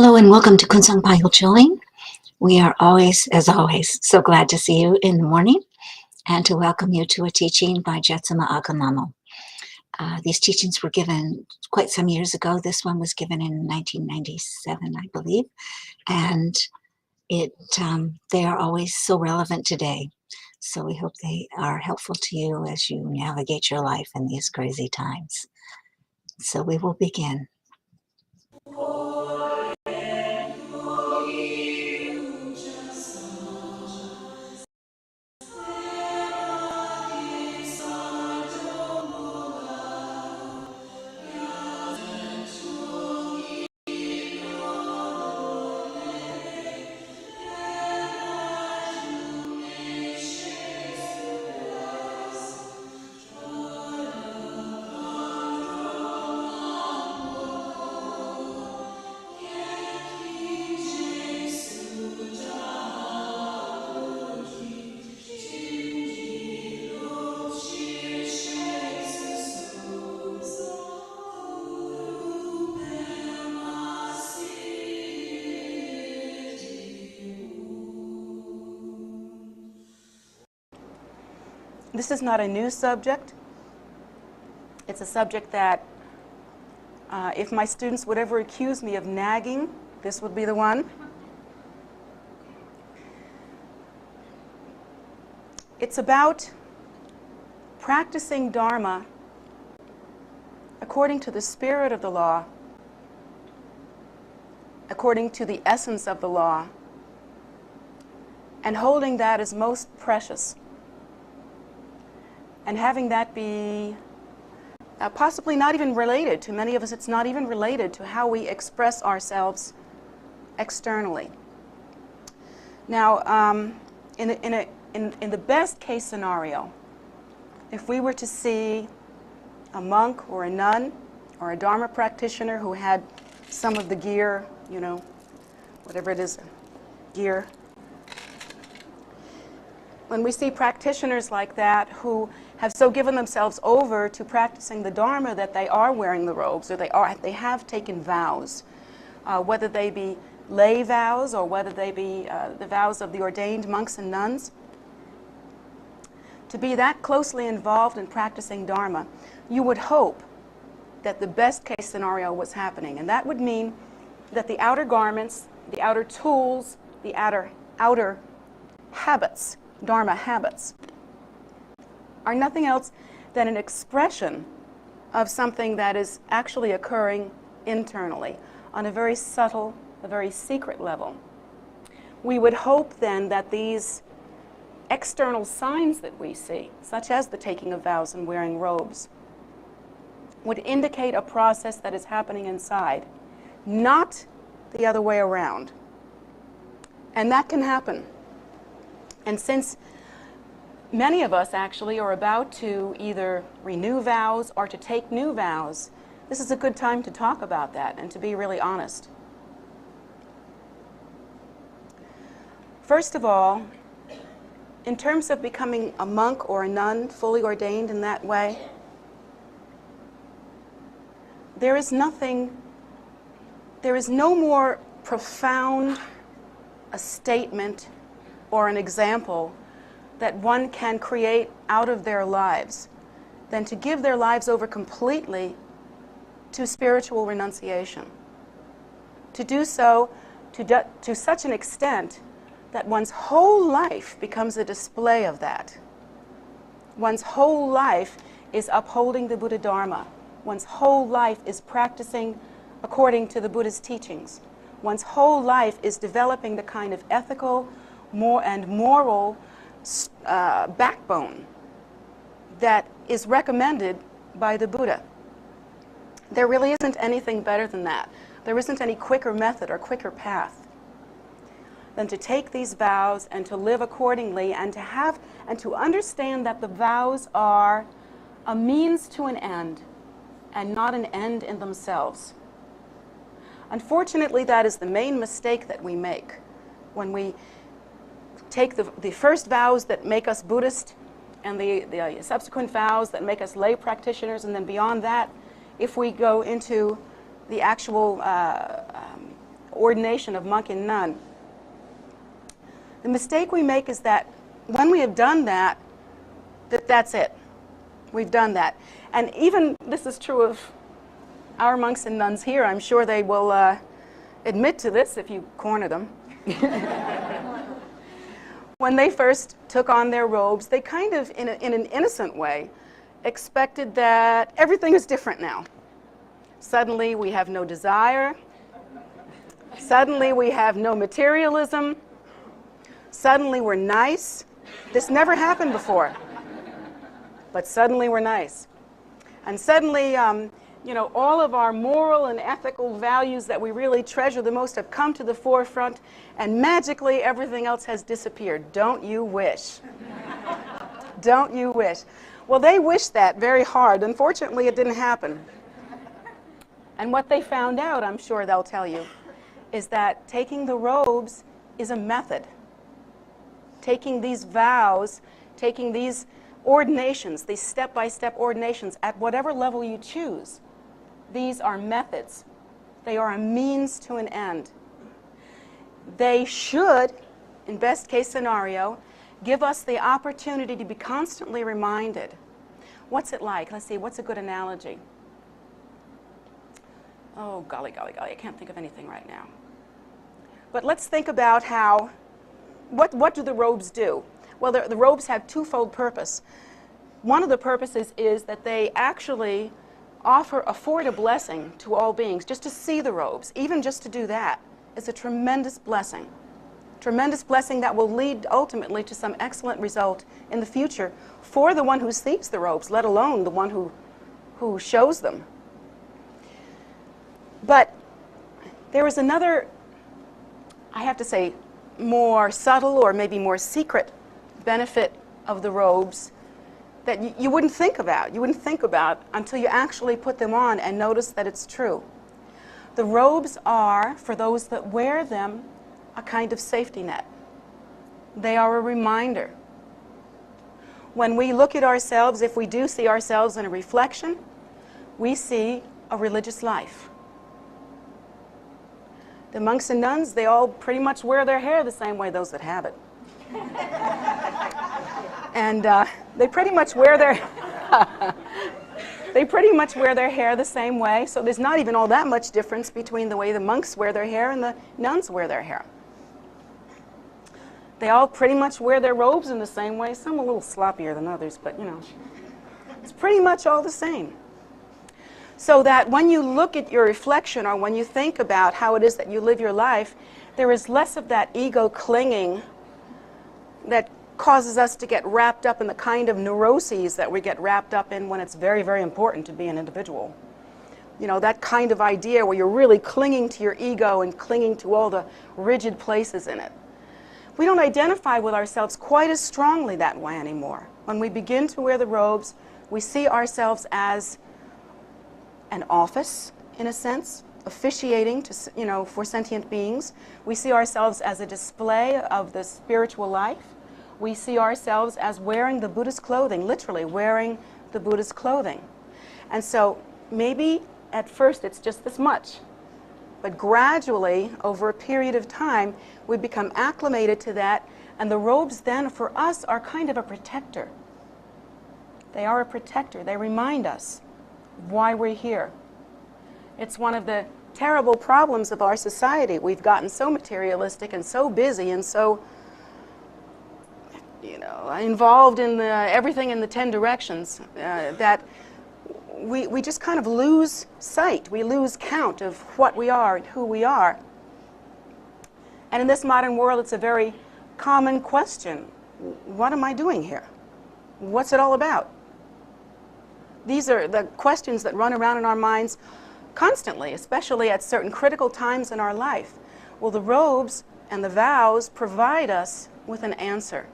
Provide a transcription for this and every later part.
Hello and welcome to Kunsang Payul Chilling. We are always, as always, so glad to see you in the morning and to welcome you to a teaching by Jetsunma Ahkon Lhamo. These teachings were given quite some years ago. This one was given in 1997, I believe, and they are always so relevant today. So we hope they are helpful to you as you navigate your life in these crazy times. So we will begin. This is not a new subject. It's a subject that if my students would ever accuse me of nagging, this would be the one. It's about practicing Dharma according to the spirit of the law, according to the essence of the law, and holding that as most precious. And having that be possibly not even related to many of us, it's not even related to how we express ourselves externally. Now, in the best case scenario, if we were to see a monk or a nun or a Dharma practitioner who had some of the gear, whatever it is, gear. When we see practitioners like that who have so given themselves over to practicing the Dharma that they are wearing the robes, or they have taken vows, whether they be lay vows or whether they be the vows of the ordained monks and nuns, to be that closely involved in practicing Dharma, you would hope that the best case scenario was happening. And that would mean that the outer garments, the outer tools, the outer habits, Dharma habits, are nothing else than an expression of something that is actually occurring internally on a very subtle, a very secret level. We would hope then that these external signs that we see, such as the taking of vows and wearing robes, would indicate a process that is happening inside, not the other way around. And that can happen. And since many of us actually are about to either renew vows or to take new vows, this is a good time to talk about that and to be really honest. First of all, in terms of becoming a monk or a nun, fully ordained in that way, there is no more profound a statement or an example that one can create out of their lives than to give their lives over completely to spiritual renunciation. To do so to such an extent that one's whole life becomes a display of that. One's whole life is upholding the Buddha Dharma. One's whole life is practicing according to the Buddha's teachings. One's whole life is developing the kind of ethical and moral backbone that is recommended by the Buddha. There really isn't anything better than that. There isn't any quicker method or quicker path than to take these vows and to live accordingly and to understand that the vows are a means to an end and not an end in themselves. Unfortunately, that is the main mistake that we make when we take the first vows that make us Buddhist and the subsequent vows that make us lay practitioners, and then beyond that, if we go into the actual ordination of monk and nun. The mistake we make is that when we have done that, that's it. We've done that. And even this is true of our monks and nuns here. I'm sure they will admit to this if you corner them. When they first took on their robes, they kind of, in an innocent way, expected that everything is different now. Suddenly we have no desire. Suddenly we have no materialism. Suddenly we're nice. This never happened before. But suddenly we're nice. And suddenly, all of our moral and ethical values that we really treasure the most have come to the forefront, and magically everything else has disappeared. Don't you wish? Don't you wish? Well, they wished that very hard. Unfortunately, it didn't happen. And what they found out, I'm sure they'll tell you, is that taking the robes is a method. Taking these vows, taking these ordinations, these step-by-step ordinations at whatever level you choose, these are methods. They are a means to an end. They should, in best case scenario, give us the opportunity to be constantly reminded. What's it like? Let's see, what's a good analogy? Oh, golly, golly, golly, I can't think of anything right now. But let's think about what do the robes do? Well, the robes have twofold purpose. One of the purposes is that they actually afford a blessing to all beings. Just to see the robes, even just to do that, is a tremendous blessing. Tremendous blessing that will lead ultimately to some excellent result in the future for the one who sees the robes, let alone the one who shows them. But there is another, I have to say, more subtle or maybe more secret benefit of the robes that you wouldn't think about. You wouldn't think about until you actually put them on and notice that it's true. The robes are, for those that wear them, a kind of safety net. They are a reminder. When we look at ourselves, if we do see ourselves in a reflection, we see a religious life. The monks and nuns, they all pretty much wear their hair the same way, those that have it. And they pretty much wear their hair the same way, so there's not even all that much difference between the way the monks wear their hair and the nuns wear their hair. They all pretty much wear their robes in the same way, some a little sloppier than others, but it's pretty much all the same. So that when you look at your reflection or when you think about how it is that you live your life, there is less of that ego clinging that causes us to get wrapped up in the kind of neuroses that we get wrapped up in when it's very, very important to be an individual. That kind of idea where you're really clinging to your ego and clinging to all the rigid places in it. We don't identify with ourselves quite as strongly that way anymore. When we begin to wear the robes, we see ourselves as an office, in a sense, officiating for sentient beings. We see ourselves as a display of the spiritual life. We see ourselves as wearing the Buddha's clothing, literally wearing the Buddha's clothing. And so maybe at first it's just this much, but gradually, over a period of time, we become acclimated to that, and the robes then for us are kind of a protector. They are a protector. They remind us why we're here. It's one of the terrible problems of our society. We've gotten so materialistic and so busy and so involved in everything in the 10 directions that we just kind of lose sight. We lose count of what we are and who we are. And in this modern world, it's a very common question. What am I doing here? What's it all about? These are the questions that run around in our minds constantly, especially at certain critical times in our life. Well, the robes and the vows provide us with an answer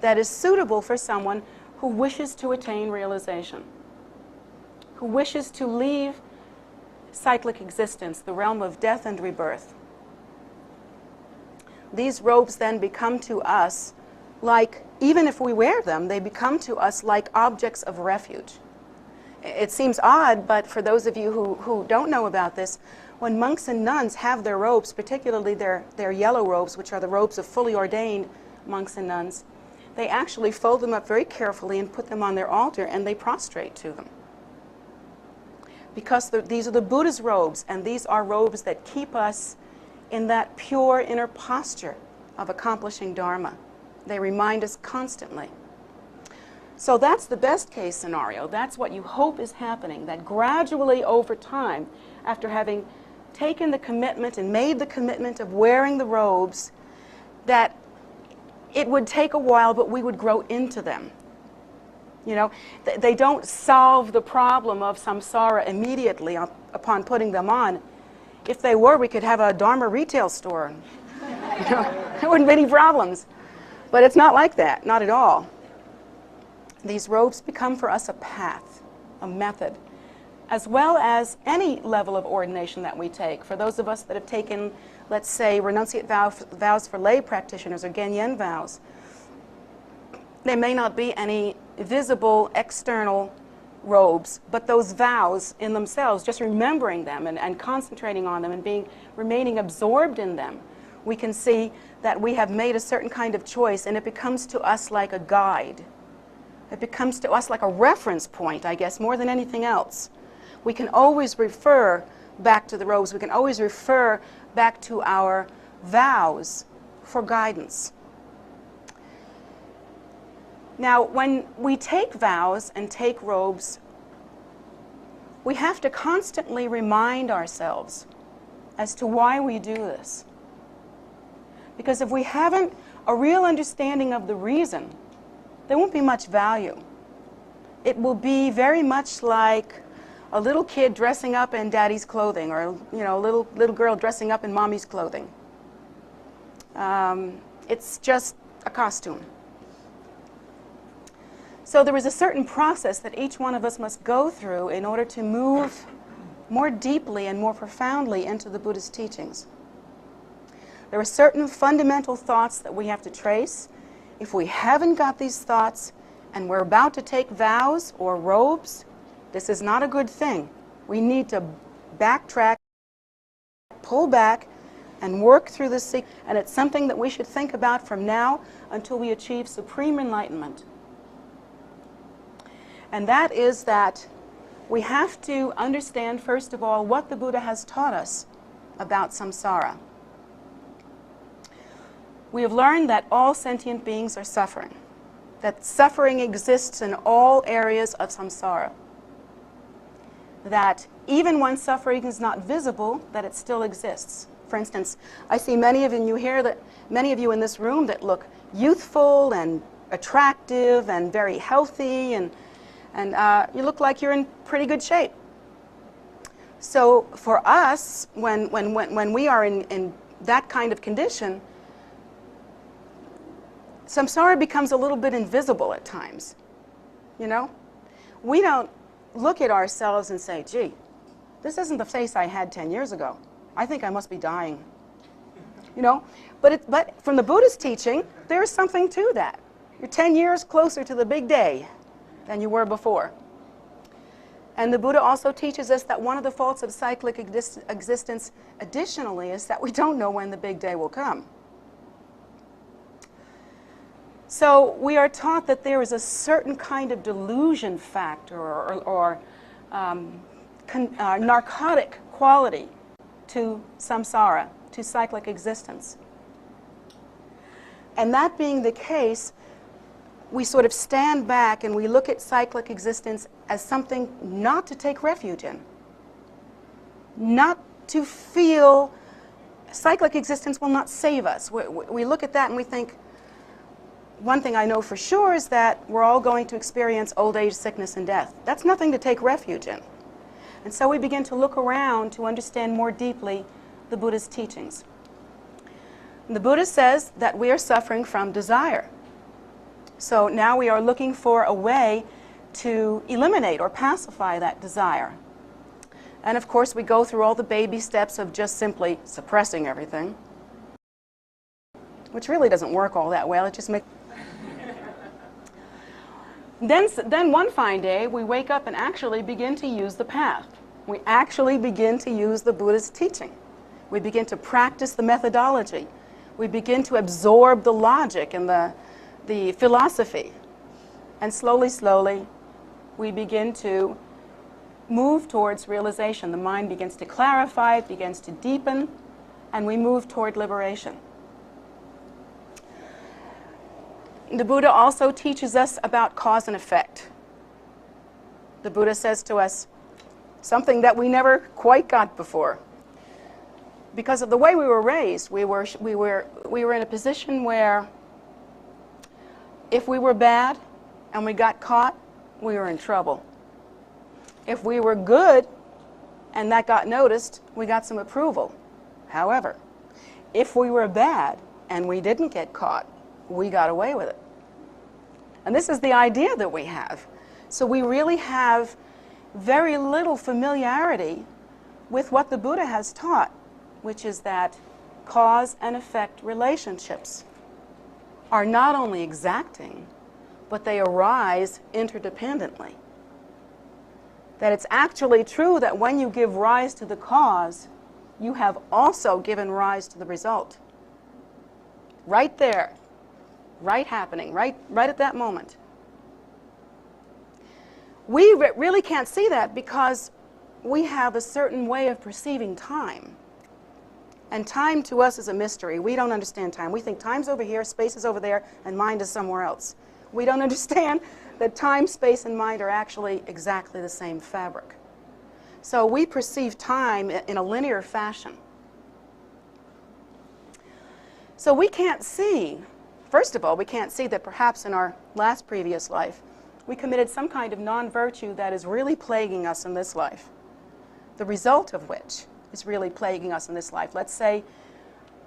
that is suitable for someone who wishes to attain realization, who wishes to leave cyclic existence, the realm of death and rebirth. These robes then become to us like, even if we wear them, they become to us like objects of refuge. It seems odd, but for those of you who don't know about this, when monks and nuns have their robes, particularly their yellow robes, which are the robes of fully ordained monks and nuns, they actually fold them up very carefully and put them on their altar, and they prostrate to them. Because these are the Buddha's robes, and these are robes that keep us in that pure inner posture of accomplishing Dharma. They remind us constantly. So that's the best case scenario. That's what you hope is happening, that gradually over time, after having taken the commitment and made the commitment of wearing the robes, that it would take a while, but we would grow into them. You know, they don't solve the problem of samsara immediately upon putting them on. If they were, we could have a Dharma retail store. You know, there wouldn't be any problems. But it's not like that, not at all. These robes become for us a path, a method, as well as any level of ordination that we take. For those of us that have taken, let's say, renunciate vows for lay practitioners or Genyen vows, there may not be any visible external robes, but those vows in themselves, just remembering them and concentrating on them and remaining absorbed in them, we can see that we have made a certain kind of choice, and it becomes to us like a guide. It becomes to us like a reference point, I guess, more than anything else. We can always refer back to the robes. We can always refer back to our vows for guidance. Now, when we take vows and take robes, we have to constantly remind ourselves as to why we do this. Because if we haven't a real understanding of the reason, there won't be much value. It will be very much like a little kid dressing up in daddy's clothing, or a little girl dressing up in mommy's clothing. It's just a costume. So there is a certain process that each one of us must go through in order to move more deeply and more profoundly into the Buddhist teachings. There are certain fundamental thoughts that we have to trace. If we haven't got these thoughts and we're about to take vows or robes, this is not a good thing. We need to backtrack, pull back, and work through this sequence. And it's something that we should think about from now until we achieve supreme enlightenment. And that is that we have to understand, first of all, what the Buddha has taught us about samsara. We have learned that all sentient beings are suffering, that suffering exists in all areas of samsara, that even when suffering is not visible, that it still exists. For instance, I see many of you here, many of you in this room that look youthful and attractive and very healthy, and you look like you're in pretty good shape. So for us, when we are in that kind of condition, samsara becomes a little bit invisible at times. You know? We don't look at ourselves and say, gee, this isn't the face I had 10 years ago. I think I must be dying. You know? But from the Buddhist teaching, there's something to that. You're 10 years closer to the big day than you were before. And the Buddha also teaches us that one of the faults of cyclic existence, additionally, is that we don't know when the big day will come. So we are taught that there is a certain kind of delusion factor or narcotic quality to samsara, to cyclic existence. And that being the case, we sort of stand back and we look at cyclic existence as something not to take refuge in, not to feel. Cyclic existence will not save us. We look at that and we think, one thing I know for sure is that we're all going to experience old age, sickness, and death. That's nothing to take refuge in. And so we begin to look around to understand more deeply the Buddha's teachings. And the Buddha says that we are suffering from desire. So now we are looking for a way to eliminate or pacify that desire. And of course, we go through all the baby steps of just simply suppressing everything, which really doesn't work all that well. It just makes... Then one fine day, we wake up and actually begin to use the path. We actually begin to use the Buddha's teaching. We begin to practice the methodology. We begin to absorb the logic and the philosophy. And slowly, slowly, we begin to move towards realization. The mind begins to clarify, it begins to deepen, and we move toward liberation. The Buddha also teaches us about cause and effect. The Buddha says to us something that we never quite got before. Because of the way we were raised, we were in a position where if we were bad and we got caught, we were in trouble. If we were good and that got noticed, we got some approval. However, if we were bad and we didn't get caught, we got away with it. And this is the idea that we have. So we really have very little familiarity with what the Buddha has taught, which is that cause and effect relationships are not only exacting, but they arise interdependently. That it's actually true that when you give rise to the cause, you have also given rise to the result. Right there, right happening, right at that moment. We really can't see that because we have a certain way of perceiving time. And time to us is a mystery. We don't understand time. We think time's over here, space is over there, and mind is somewhere else. We don't understand that time, space, and mind are actually exactly the same fabric. So we perceive time in a linear fashion. So we can't see, first of all, we can't see that perhaps in our last previous life, we committed some kind of non-virtue that is really plaguing us in this life, the result of which is really plaguing us in this life. Let's say,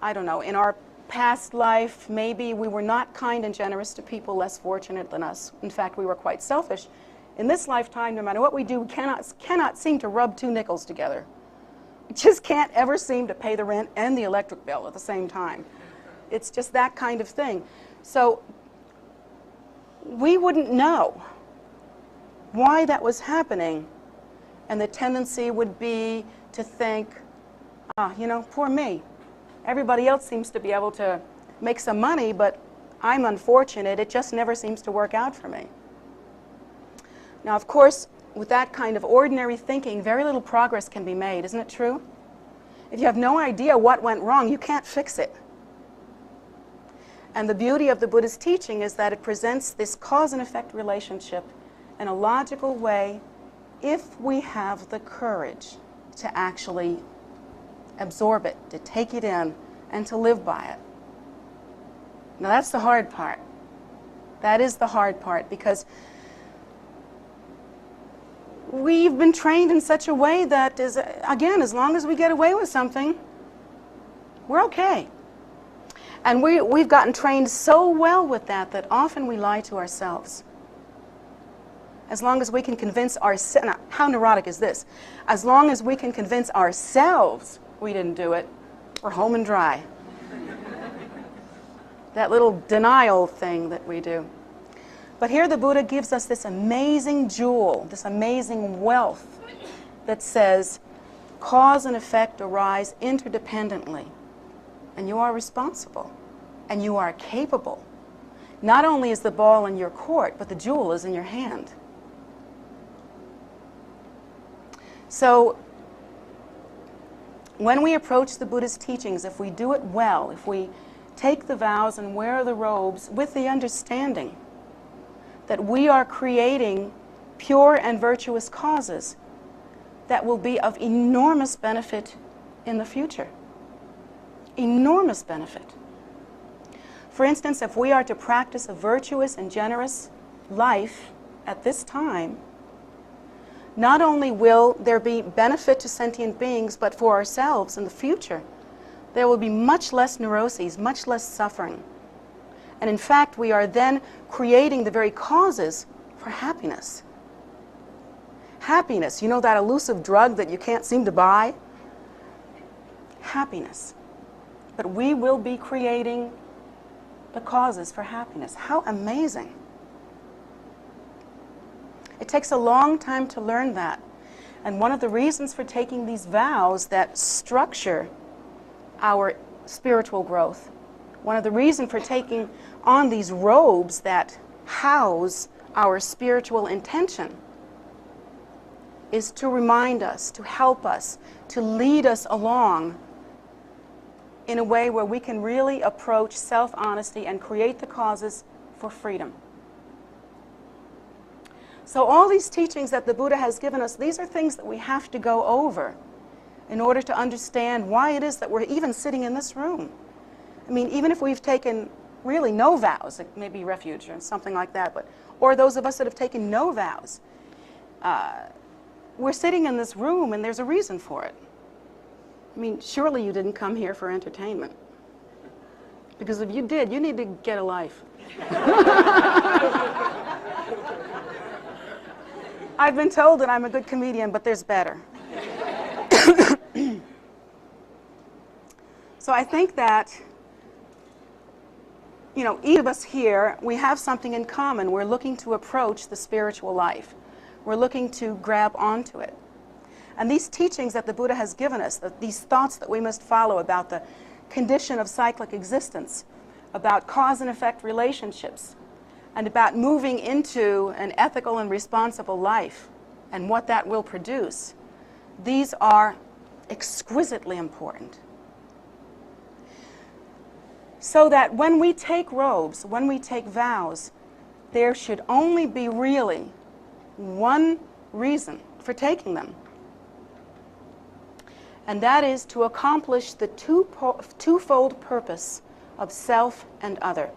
I don't know, in our past life, maybe we were not kind and generous to people less fortunate than us. In fact, we were quite selfish. In this lifetime, no matter what we do, we cannot seem to rub two nickels together. We just can't ever seem to pay the rent and the electric bill at the same time. It's just that kind of thing. So we wouldn't know why that was happening, and the tendency would be to think, poor me. Everybody else seems to be able to make some money, but I'm unfortunate. It just never seems to work out for me. Now, of course, with that kind of ordinary thinking, very little progress can be made. Isn't it true? If you have no idea what went wrong, you can't fix it. And the beauty of the Buddha's teaching is that it presents this cause and effect relationship in a logical way if we have the courage to actually absorb it, to take it in, and to live by it. Now that's the hard part. That is the hard part, because we've been trained in such a way that, again, as long as we get away with something, we're okay. And we've gotten trained so well with that often we lie to ourselves. As long as we can convince ourselves, how neurotic is this? As long as we can convince ourselves we didn't do it, we're home and dry. That little denial thing that we do. But here the Buddha gives us this amazing jewel, this amazing wealth that says cause and effect arise interdependently, and you are responsible, and you are capable. Not only is the ball in your court, but the jewel is in your hand. So when we approach the Buddha's teachings, if we do it well, if we take the vows and wear the robes with the understanding that we are creating pure and virtuous causes that will be of enormous benefit in the future. Enormous benefit. For instance, if we are to practice a virtuous and generous life at this time, not only will there be benefit to sentient beings, but for ourselves in the future, there will be much less neuroses, much less suffering. And in fact, we are then creating the very causes for happiness. Happiness, you know that elusive drug that you can't seem to buy? Happiness. But we will be creating the causes for happiness. How amazing. It takes a long time to learn that. And one of the reasons for taking these vows that structure our spiritual growth, one of the reasons for taking on these robes that house our spiritual intention, is to remind us, to help us, to lead us along in a way where we can really approach self-honesty and create the causes for freedom. So all these teachings that the Buddha has given us, these are things that we have to go over in order to understand why it is that we're even sitting in this room. I mean, even if we've taken really no vows, like maybe refuge or something like that, or those of us that have taken no vows, we're sitting in this room and there's a reason for it. I mean, surely you didn't come here for entertainment. Because if you did, you need to get a life. I've been told that I'm a good comedian, but there's better. So I think that, you know, each of us here, we have something in common. We're looking to approach the spiritual life. We're looking to grab onto it. And these teachings that the Buddha has given us, these thoughts that we must follow about the condition of cyclic existence, about cause and effect relationships, and about moving into an ethical and responsible life and what that will produce, these are exquisitely important. So that when we take robes, when we take vows, there should only be really one reason for taking them. And that is to accomplish the twofold purpose of self and other.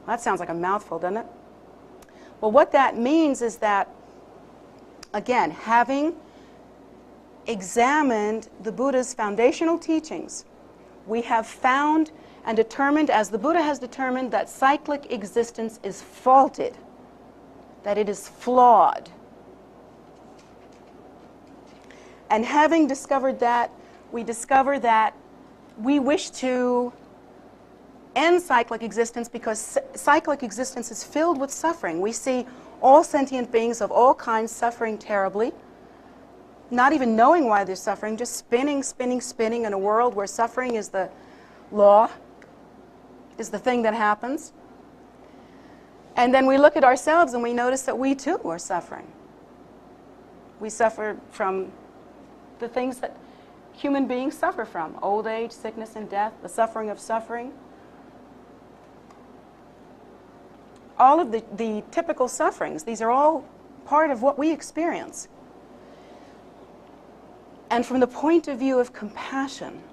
That sounds like a mouthful, doesn't it? Well, what that means is that, again, having examined the Buddha's foundational teachings, we have found and determined, as the Buddha has determined, that cyclic existence is faulted, that it is flawed. And having discovered that, we discover that we wish to end cyclic existence because cyclic existence is filled with suffering. We see all sentient beings of all kinds suffering terribly, not even knowing why they're suffering, just spinning, spinning, spinning in a world where suffering is the law, is the thing that happens. And then we look at ourselves and we notice that we too are suffering. We suffer from the things that human beings suffer from: old age, sickness, and death, the suffering of suffering. All of the typical sufferings, these are all part of what we experience. And from the point of view of compassion,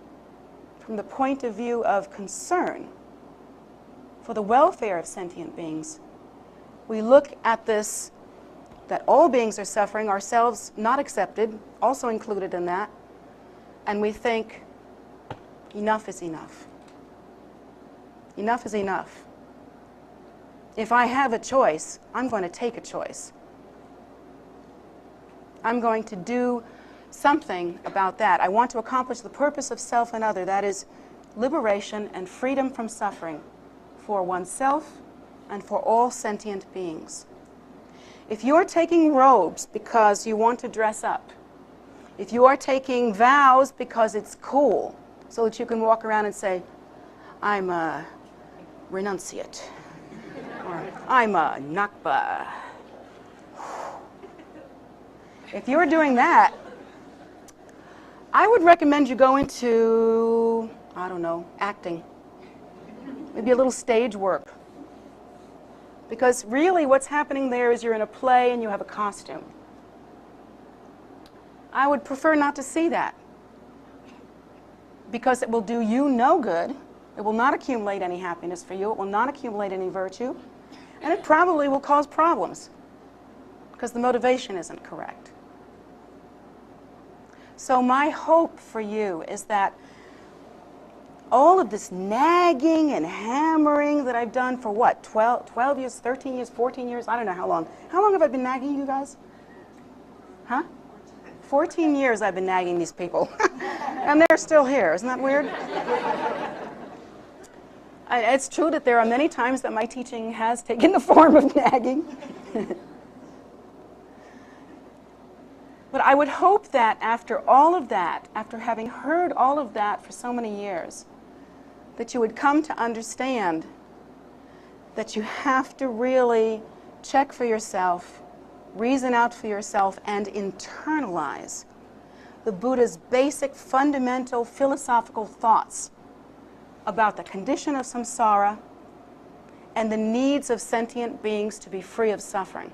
from the point of view of concern for the welfare of sentient beings, we look at this, that all beings are suffering, ourselves not accepted, also included in that, and we think, enough is enough. Enough is enough. If I have a choice, I'm going to take a choice. I'm going to do something about that. I want to accomplish the purpose of self and other, that is liberation and freedom from suffering for oneself and for all sentient beings. If you're taking robes because you want to dress up, if you are taking vows because it's cool, so that you can walk around and say, I'm a renunciate, or I'm a nakba. If you're doing that, I would recommend you go into, I don't know, acting. Maybe a little stage work. Because really what's happening there is you're in a play and you have a costume. I would prefer not to see that, because it will do you no good. It will not accumulate any happiness for you. It will not accumulate any virtue. And it probably will cause problems because the motivation isn't correct. So my hope for you is that all of this nagging and hammering that I've done for what, 12 years, 13 years, 14 years, I don't know how long. How long have I been nagging you guys? Huh? 14 years I've been nagging these people. And they're still here. Isn't that weird? It's true that there are many times that my teaching has taken the form of nagging. But I would hope that after all of that, after having heard all of that for so many years, that you would come to understand that you have to really check for yourself, reason out for yourself, and internalize the Buddha's basic fundamental philosophical thoughts about the condition of samsara and the needs of sentient beings to be free of suffering.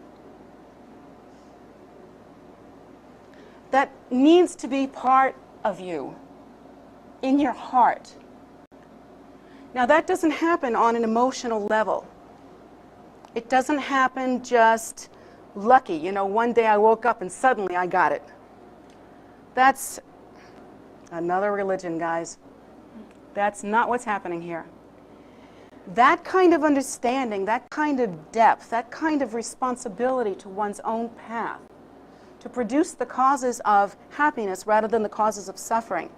That needs to be part of you, in your heart. Now, that doesn't happen on an emotional level. It doesn't happen just lucky. You know, one day I woke up and suddenly I got it. That's another religion, guys. That's not what's happening here. That kind of understanding, that kind of depth, that kind of responsibility to one's own path, to produce the causes of happiness rather than the causes of suffering,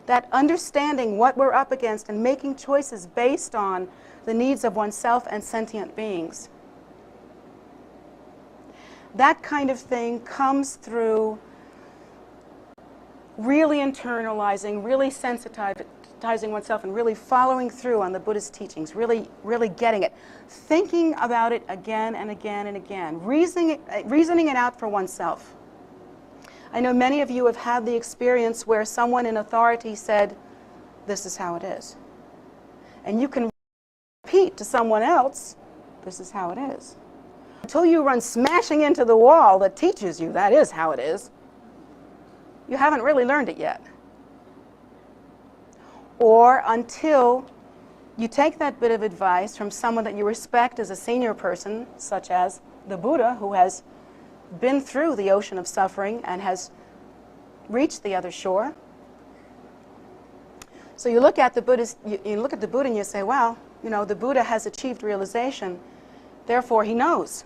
that understanding what we're up against and making choices based on the needs of oneself and sentient beings, that kind of thing comes through really internalizing, really sensitizing oneself, and really following through on the Buddhist teachings, really getting it, thinking about it again and again and again, reasoning it out for oneself. I know many of you have had the experience where someone in authority said, "This is how it is." And you can repeat to someone else, "This is how it is." Until you run smashing into the wall that teaches you that is how it is, you haven't really learned it yet. Or until you take that bit of advice from someone that you respect as a senior person, such as the Buddha, who has been through the ocean of suffering and has reached the other shore. So you look at the Buddha and you say, well, you know, the Buddha has achieved realization, therefore he knows.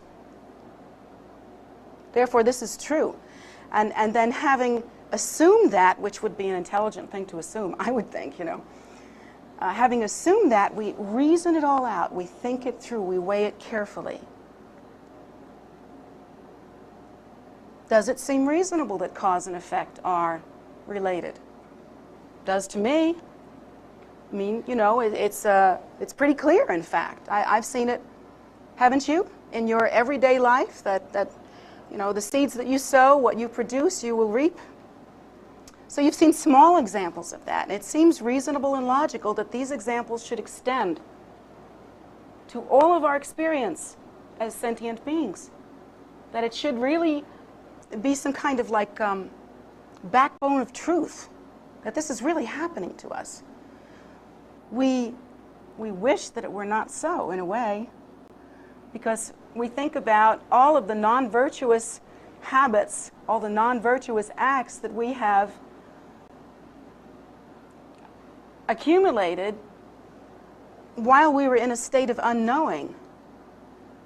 Therefore this is true. And then having assumed that, which would be an intelligent thing to assume, I would think, you know, having assumed that, we reason it all out, we think it through, we weigh it carefully. Does it seem reasonable that cause and effect are related? Does to me. I mean, you know, it's pretty clear, in fact. I've seen it, haven't you, in your everyday life, that you know, the seeds that you sow, what you produce, you will reap. So you've seen small examples of that, and it seems reasonable and logical that these examples should extend to all of our experience as sentient beings, that it should really be some kind of like backbone of truth, that this is really happening to us. We wish that it were not so, in a way, because we think about all of the non-virtuous habits, all the non-virtuous acts that we have accumulated while we were in a state of unknowing,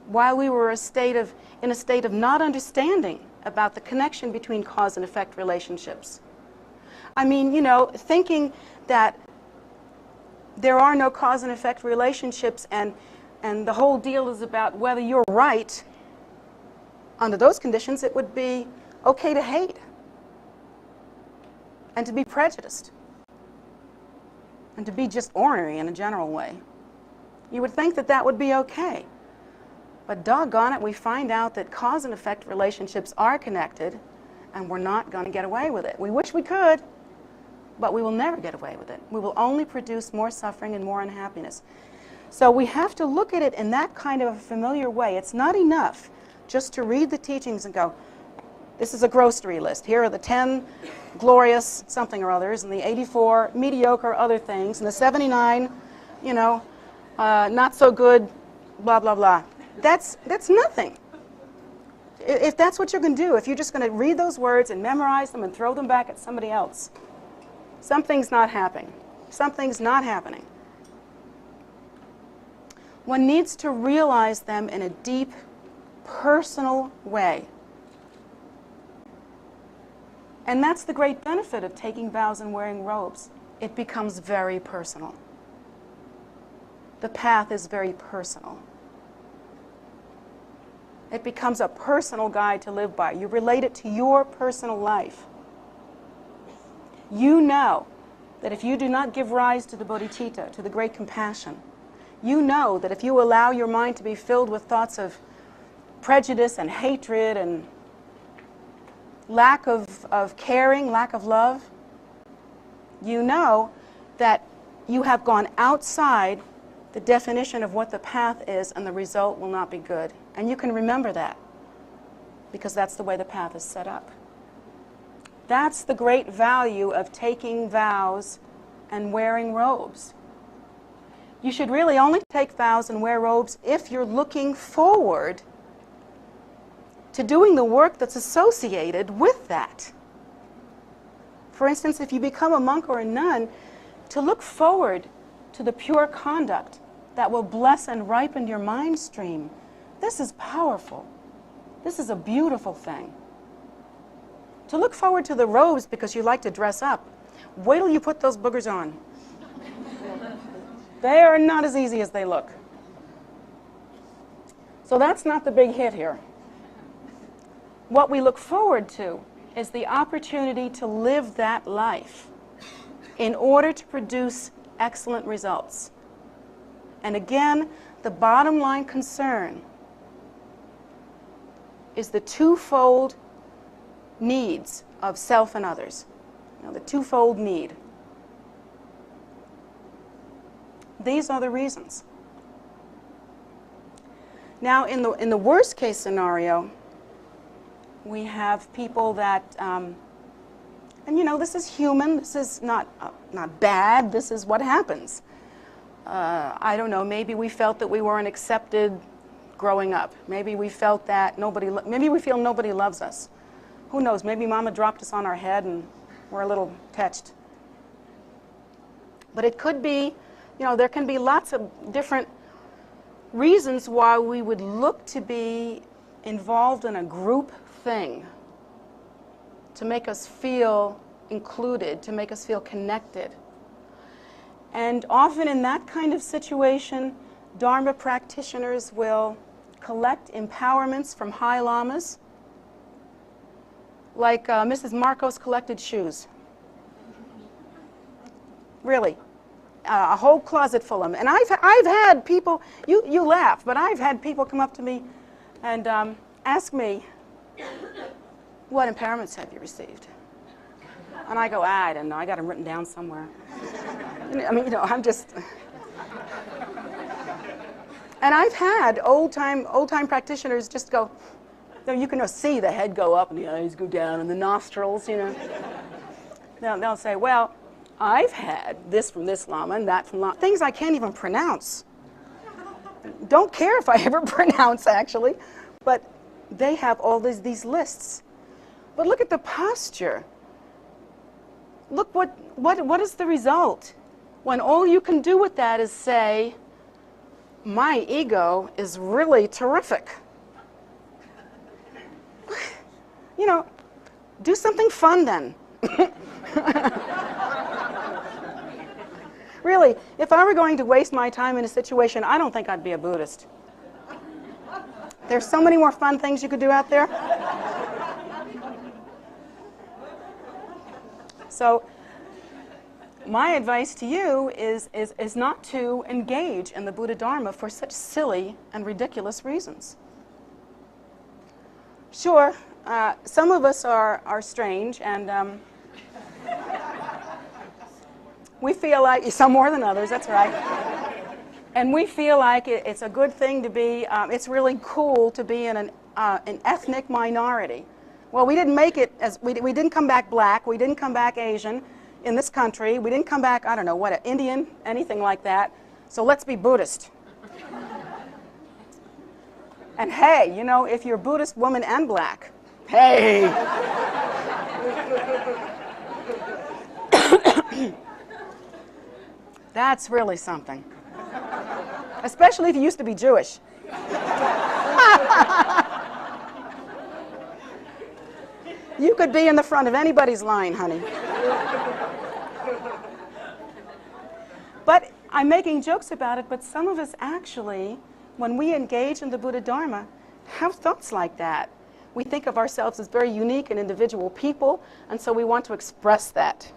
while we were in a state of not understanding about the connection between cause and effect relationships. I mean, you know, thinking that there are no cause and effect relationships and the whole deal is about whether you're right, under those conditions it would be okay to hate and to be prejudiced and to be just ornery in a general way. You would think that that would be okay. But doggone it, we find out that cause and effect relationships are connected, and we're not going to get away with it. We wish we could, but we will never get away with it. We will only produce more suffering and more unhappiness. So we have to look at it in that kind of a familiar way. It's not enough just to read the teachings and go, this is a grocery list. Here are the 10 glorious something or others, and the 84 mediocre other things, and the 79, you know, not so good, blah, blah, blah. That's nothing. If that's what you're going to do, if you're just going to read those words and memorize them and throw them back at somebody else, something's not happening. Something's not happening. One needs to realize them in a deep, personal way. And that's the great benefit of taking vows and wearing robes. It becomes very personal. The path is very personal. It becomes a personal guide to live by. You relate it to your personal life. You know that if you do not give rise to the bodhicitta, to the great compassion, you know that if you allow your mind to be filled with thoughts of prejudice and hatred and lack of caring, lack of love, you know that you have gone outside the definition of what the path is, and the result will not be good. And you can remember that, because that's the way the path is set up. That's the great value of taking vows and wearing robes. You should really only take vows and wear robes if you're looking forward to doing the work that's associated with that. For instance, if you become a monk or a nun, to look forward to the pure conduct that will bless and ripen your mind stream. This is powerful. This is a beautiful thing. To look forward to the robes because you like to dress up, wait till you put those boogers on. They are not as easy as they look. So that's not the big hit here. What we look forward to is the opportunity to live that life in order to produce excellent results. And again, the bottom line concern is the twofold needs of self and others. You know, the twofold need. These are the reasons. Now, in the worst case scenario, we have people that, and you know, this is human. This is not bad. This is what happens. I don't know, maybe we felt that we weren't accepted growing up. Maybe we felt that maybe we feel nobody loves us. Who knows, maybe mama dropped us on our head and we're a little touched. But it could be, you know, there can be lots of different reasons why we would look to be involved in a group thing to make us feel included, to make us feel connected. And often in that kind of situation, Dharma practitioners will collect empowerments from high lamas, like Mrs. Marcos collected shoes. Really, a whole closet full of them. And I've had people, you laugh, but I've had people come up to me and ask me, what empowerments have you received? And I go, I don't know, I got them written down somewhere. I mean, you know, I'm just... And I've had old-time practitioners just go, you can see the head go up and the eyes go down and the nostrils, you know. They'll say, well, I've had this from this lama and that from lama. Things I can't even pronounce. Don't care if I ever pronounce, actually. But they have all these lists. But look at the posture. Look what is the result when all you can do with that is say, my ego is really terrific. You know, do something fun then. Really, if I were going to waste my time in a situation, I don't think I'd be a Buddhist. There's so many more fun things you could do out there. So my advice to you is not to engage in the Buddha Dharma for such silly and ridiculous reasons. Sure, some of us are strange, and we feel like, some more than others, that's right. And we feel like it's a good thing to be, it's really cool to be in an ethnic minority. Well, we didn't make it, we didn't come back black, we didn't come back Asian in this country, we didn't come back, I don't know, what, Indian, anything like that, so let's be Buddhist. And hey, you know, if you're Buddhist, woman, and black, hey! That's really something. Especially if you used to be Jewish. You could be in the front of anybody's line, honey. But I'm making jokes about it, but some of us actually, when we engage in the Buddha Dharma, have thoughts like that. We think of ourselves as very unique and individual people, and so we want to express that.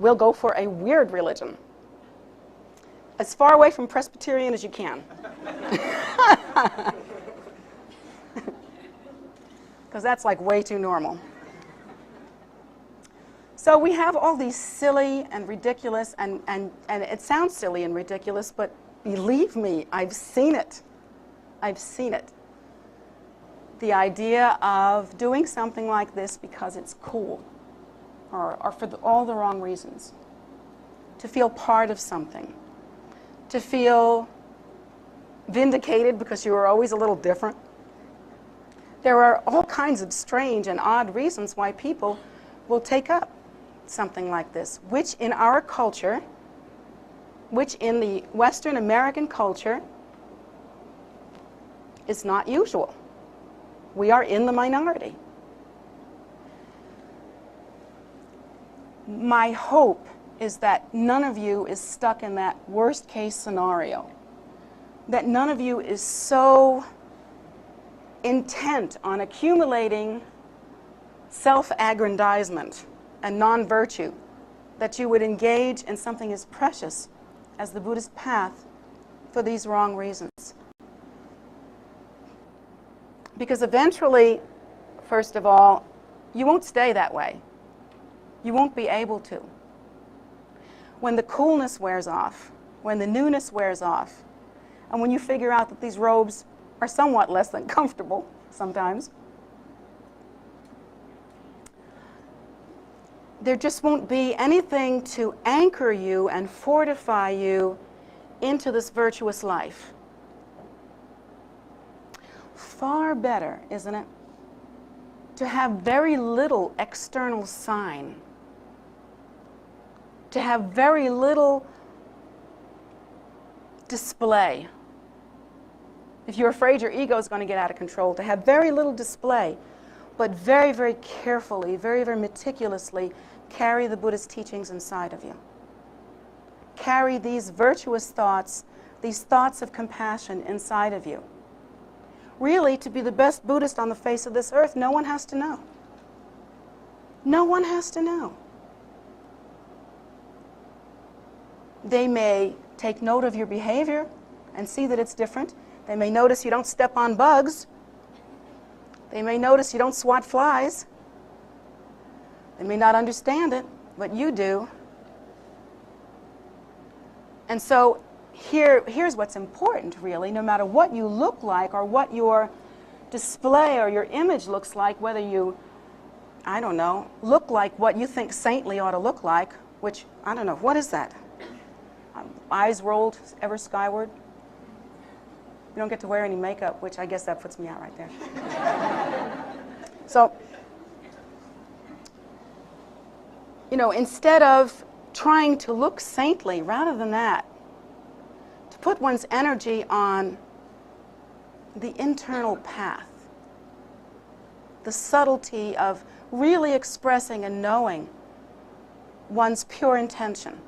We'll go for a weird religion, as far away from Presbyterian as you can. Because that's like way too normal. So we have all these silly and ridiculous, and it sounds silly and ridiculous, but believe me, I've seen it. I've seen it. The idea of doing something like this because it's cool, or for all the wrong reasons. To feel part of something. To feel vindicated because you were always a little different. There are all kinds of strange and odd reasons why people will take up something like this, which in our culture, which in the Western American culture, is not usual. We are in the minority. My hope is that none of you is stuck in that worst case scenario. That none of you is so intent on accumulating self-aggrandizement and non-virtue that you would engage in something as precious as the Buddhist path for these wrong reasons. Because eventually, first of all, you won't stay that way. You won't be able to. When the coolness wears off, when the newness wears off, and when you figure out that these robes are somewhat less than comfortable sometimes, there just won't be anything to anchor you and fortify you into this virtuous life. Far better, isn't it, to have very little external sign, to have very little display. If you're afraid your ego is going to get out of control, to have very little display, but very, very carefully, very, very meticulously carry the Buddhist teachings inside of you. Carry these virtuous thoughts, these thoughts of compassion inside of you. Really, to be the best Buddhist on the face of this earth, no one has to know. No one has to know. They may take note of your behavior and see that it's different. They may notice you don't step on bugs. They may notice you don't swat flies. They may not understand it, but you do. And so here's what's important, really. No matter what you look like or what your display or your image looks like, whether you, I don't know, look like what you think saintly ought to look like, which, I don't know, what is that? Eyes rolled ever skyward. You don't get to wear any makeup, which I guess that puts me out right there. So, you know, instead of trying to look saintly, rather than that, to put one's energy on the internal path, the subtlety of really expressing and knowing one's pure intention.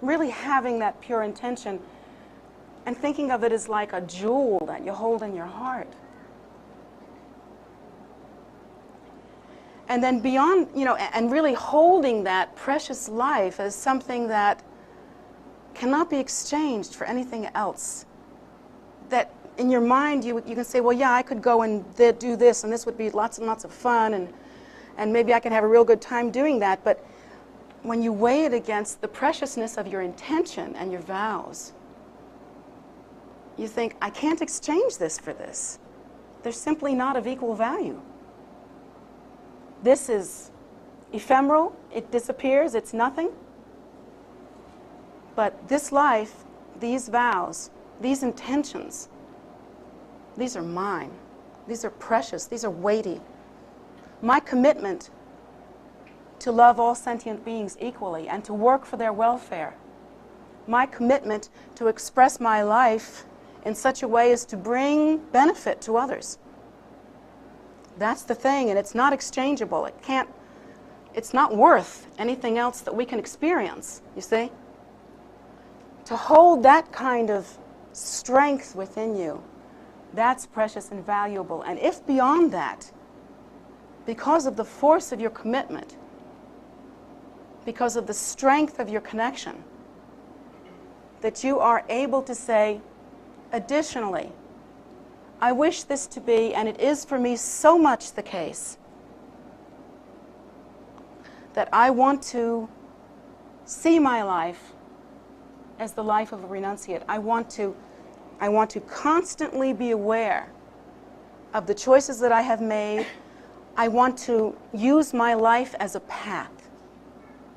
Really having that pure intention and thinking of it as like a jewel that you hold in your heart. And then beyond, you know, and really holding that precious life as something that cannot be exchanged for anything else. That in your mind you can say, well, yeah, I could go and do this, and this would be lots and lots of fun, and maybe I can have a real good time doing that. But when you weigh it against the preciousness of your intention and your vows, you think, I can't exchange this for this. They're simply not of equal value. This is ephemeral, it disappears, it's nothing. But this life, these vows, these intentions, these are mine. These are precious, these are weighty. My commitment to love all sentient beings equally and to work for their welfare. My commitment to express my life in such a way as to bring benefit to others. That's the thing, and it's not exchangeable. It's not worth anything else that we can experience, you see? To hold that kind of strength within you, That's precious and valuable. And if beyond that, because of the force of your commitment, because of the strength of your connection, that you are able to say, additionally, I wish this to be, and it is for me so much the case, that I want to see my life as the life of a renunciate. I want to constantly be aware of the choices that I have made. I want to use my life as a path.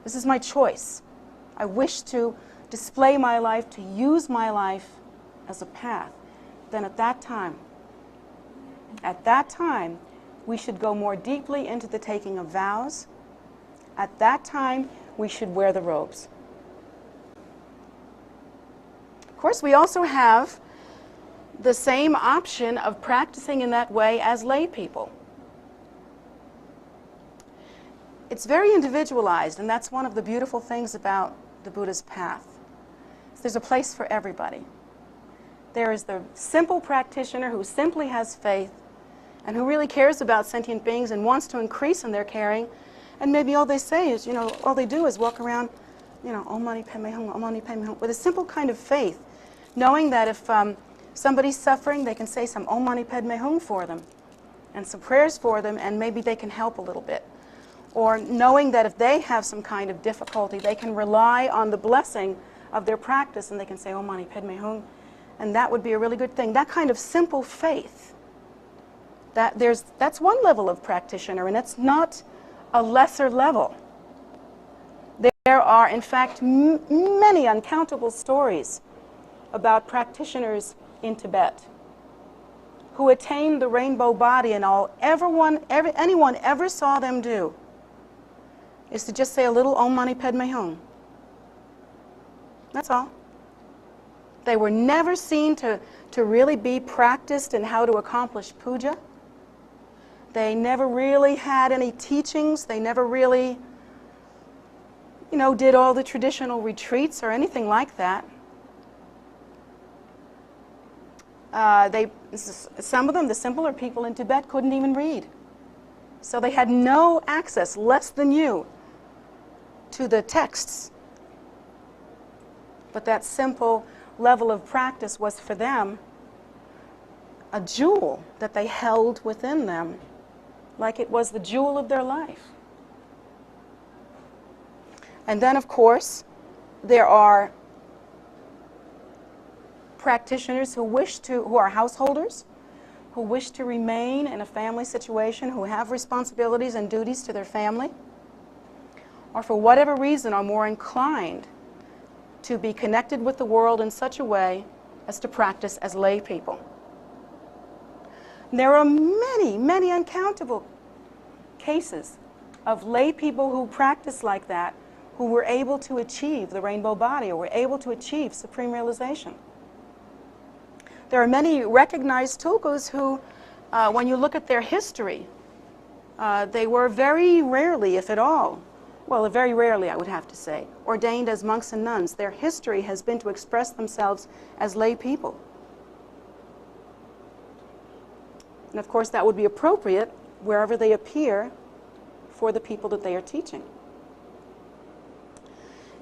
This is my choice. I wish to display my life, to use my life as a path. Then at that time, we should go more deeply into the taking of vows. At that time, we should wear the robes. Of course, we also have the same option of practicing in that way as lay people. It's very individualized, and that's one of the beautiful things about the Buddha's path. There's a place for everybody. There is the simple practitioner who simply has faith and who really cares about sentient beings and wants to increase in their caring, and maybe all they say is, all they do is walk around, Om Mani Padme Hum, Om Mani Padme Hum, with a simple kind of faith, knowing that if somebody's suffering, they can say some Om Mani Padme Hum for them and some prayers for them, and maybe they can help a little bit. Or knowing that if they have some kind of difficulty, they can rely on the blessing of their practice, and they can say Om Mani Padme Hum, and that would be a really good thing. That kind of simple faith, that's one level of practitioner, and it's not a lesser level. There are, in fact, many uncountable stories about practitioners in Tibet who attained the rainbow body, and all anyone ever saw them do is to just say a little Om Mani Padme Hum. That's all. They were never seen to really be practiced in how to accomplish puja. They never really had any teachings. They never really, did all the traditional retreats or anything like that. Some of them, the simpler people in Tibet, couldn't even read. So they had no access, less than you, to the texts. But that simple level of practice was for them a jewel that they held within them, like it was the jewel of their life. And then, of course, there are practitioners who are householders, who wish to remain in a family situation, who have responsibilities and duties to their family, or for whatever reason are more inclined to be connected with the world in such a way as to practice as lay people. There are many, many uncountable cases of lay people who practice like that, who were able to achieve the rainbow body, or were able to achieve supreme realization. There are many recognized tulkus who, when you look at their history, they were very rarely, if at all, well, very rarely, I would have to say, ordained as monks and nuns. Their history has been to express themselves as lay people. And of course, that would be appropriate wherever they appear for the people that they are teaching.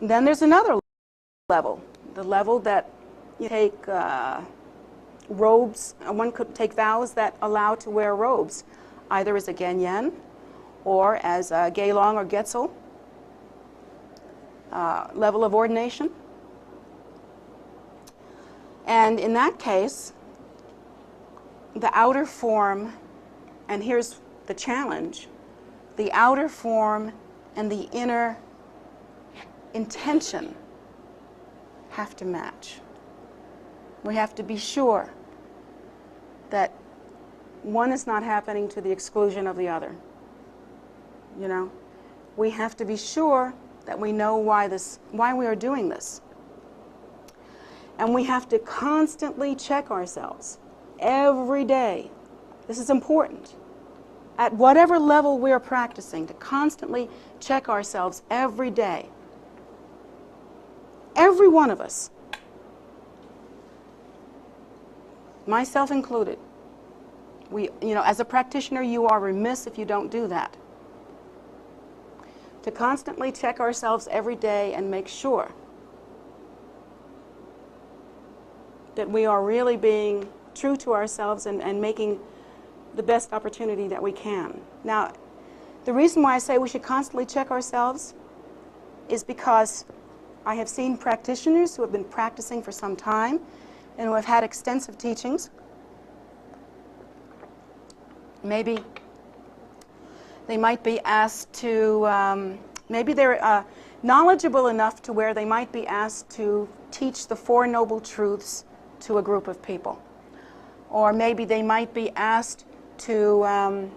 And then there's another level, the level that you take robes. One could take vows that allow to wear robes, either as a genyen or as a gelong or getzel level of ordination. And in that case, the outer form, and here's the challenge, the outer form and the inner intention have to match. We have to be sure that one is not happening to the exclusion of the other. We have to be sure that we know why we are doing this. And we have to constantly check ourselves every day. This is important. At whatever level we are practicing, to constantly check ourselves every day. Every one of us myself included. As a practitioner, you are remiss if you don't do that. To constantly check ourselves every day and make sure that we are really being true to ourselves and making the best opportunity that we can. Now, the reason why I say we should constantly check ourselves is because I have seen practitioners who have been practicing for some time and who have had extensive teachings. Maybe they might be asked to, maybe they're knowledgeable enough to where they might be asked to teach the Four Noble Truths to a group of people. Or maybe they might be asked to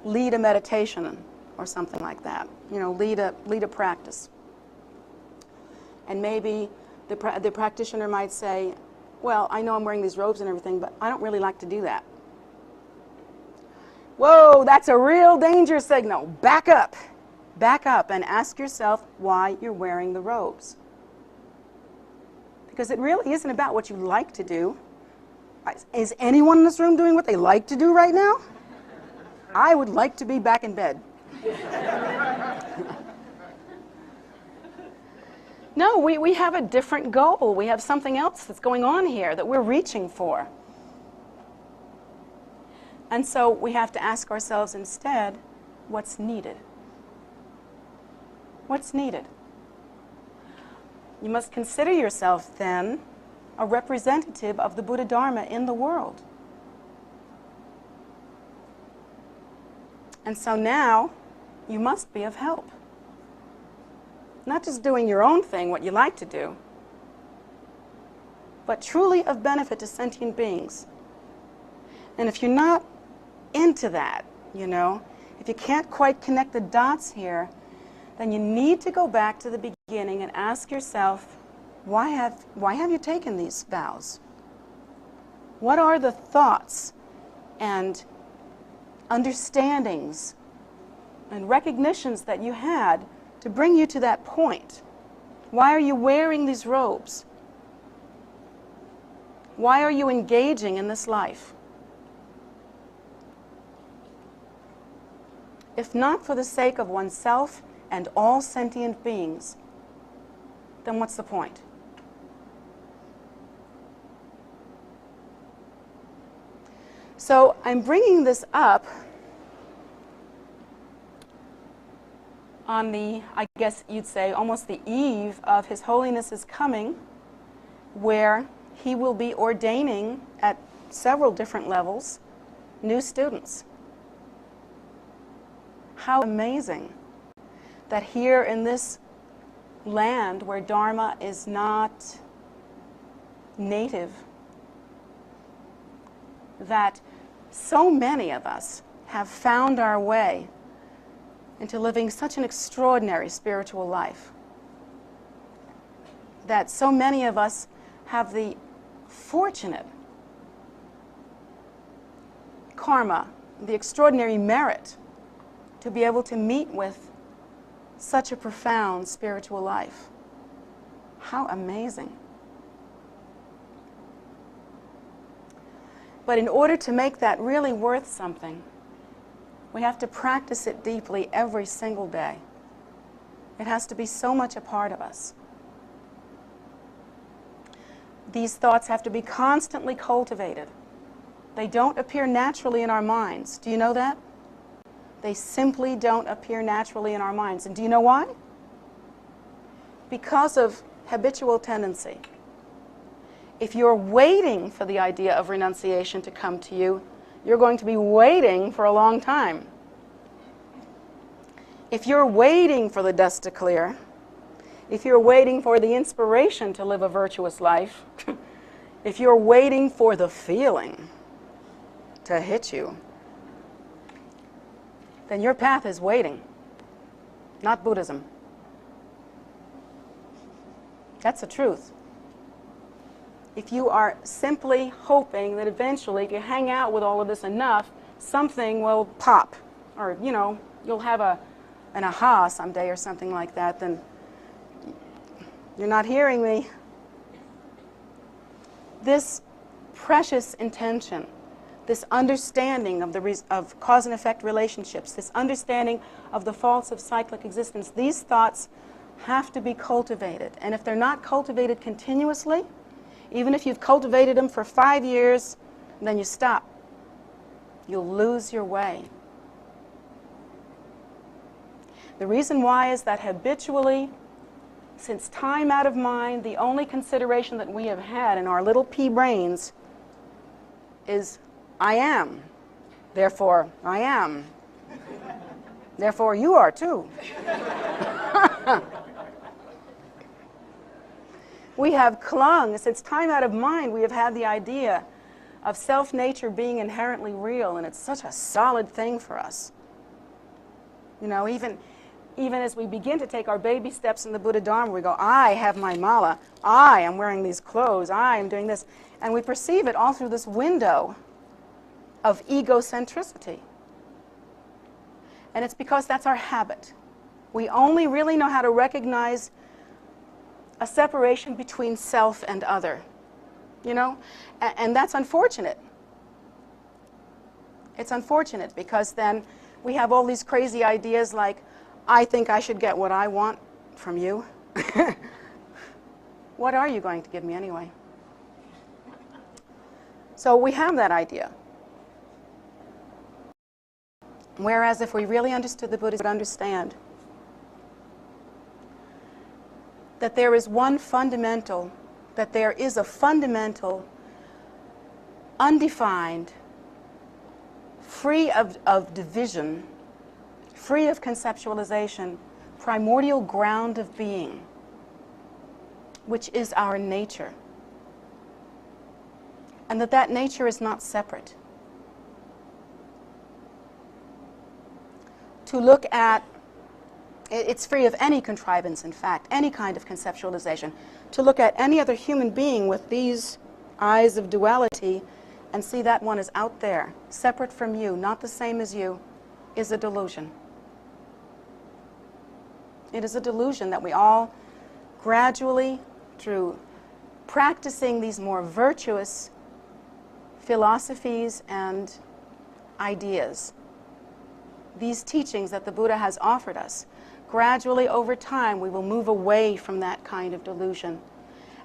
lead a meditation or something like that, lead a practice. And maybe the practitioner might say, well, I know I'm wearing these robes and everything, but I don't really like to do that. Whoa, that's a real danger signal. Back up and ask yourself why you're wearing the robes. Because it really isn't about what you like to do. Is anyone in this room doing what they like to do right now? I would like to be back in bed. No, we have a different goal. We have something else that's going on here that we're reaching for. And so we have to ask ourselves instead, what's needed? What's needed? You must consider yourself then a representative of the Buddha Dharma in the world. And so now you must be of help. Not just doing your own thing, what you like to do, but truly of benefit to sentient beings. And if you're not into that, if you can't quite connect the dots here, then you need to go back to the beginning and ask yourself, why have you taken these vows? What are the thoughts and understandings and recognitions that you had to bring you to that point? Why are you wearing these robes? Why are you engaging in this life? If not for the sake of oneself and all sentient beings, then what's the point? So I'm bringing this up on the, I guess you'd say, almost the eve of His Holiness's coming, where he will be ordaining at several different levels new students. How amazing that here in this land where Dharma is not native, that so many of us have found our way into living such an extraordinary spiritual life. That so many of us have the fortunate karma, the extraordinary merit to be able to meet with such a profound spiritual life. How amazing. But in order to make that really worth something, we have to practice it deeply every single day. It has to be so much a part of us. These thoughts have to be constantly cultivated. They don't appear naturally in our minds. Do you know that? They simply don't appear naturally in our minds. And do you know why? Because of habitual tendency. If you're waiting for the idea of renunciation to come to you, you're going to be waiting for a long time. If you're waiting for the dust to clear, if you're waiting for the inspiration to live a virtuous life, if you're waiting for the feeling to hit you, then your path is waiting, not Buddhism. That's the truth. If you are simply hoping that eventually, if you hang out with all of this enough, something will pop, or you'll have an aha someday or something like that, then you're not hearing me. This precious intention, this understanding of cause and effect relationships, this understanding of the faults of cyclic existence, these thoughts have to be cultivated. And if they're not cultivated continuously, even if you've cultivated them for 5 years, then you stop. You'll lose your way. The reason why is that habitually, since time out of mind, the only consideration that we have had in our little pea brains is I am, therefore I am, therefore you are too. We have clung, since time out of mind, we have had the idea of self-nature being inherently real, and it's such a solid thing for us. You know, even as we begin to take our baby steps in the Buddha Dharma, we go, I have my mala, I am wearing these clothes, I am doing this. And we perceive it all through this window of egocentricity. And it's because that's our habit. We only really know how to recognize a separation between self and other, you know? And that's unfortunate. It's unfortunate because then we have all these crazy ideas like, I think I should get what I want from you. What are you going to give me anyway? So we have that idea. Whereas if we really understood the Buddha, we would understand that there is a fundamental, undefined, free of division, free of conceptualization, primordial ground of being, which is our nature. And that nature is not separate. To look at, it's free of any contrivance, in fact, any kind of conceptualization. To look at any other human being with these eyes of duality and see that one is out there, separate from you, not the same as you, is a delusion. It is a delusion that we all gradually, through practicing these more virtuous philosophies and ideas, these teachings that the Buddha has offered us, gradually over time we will move away from that kind of delusion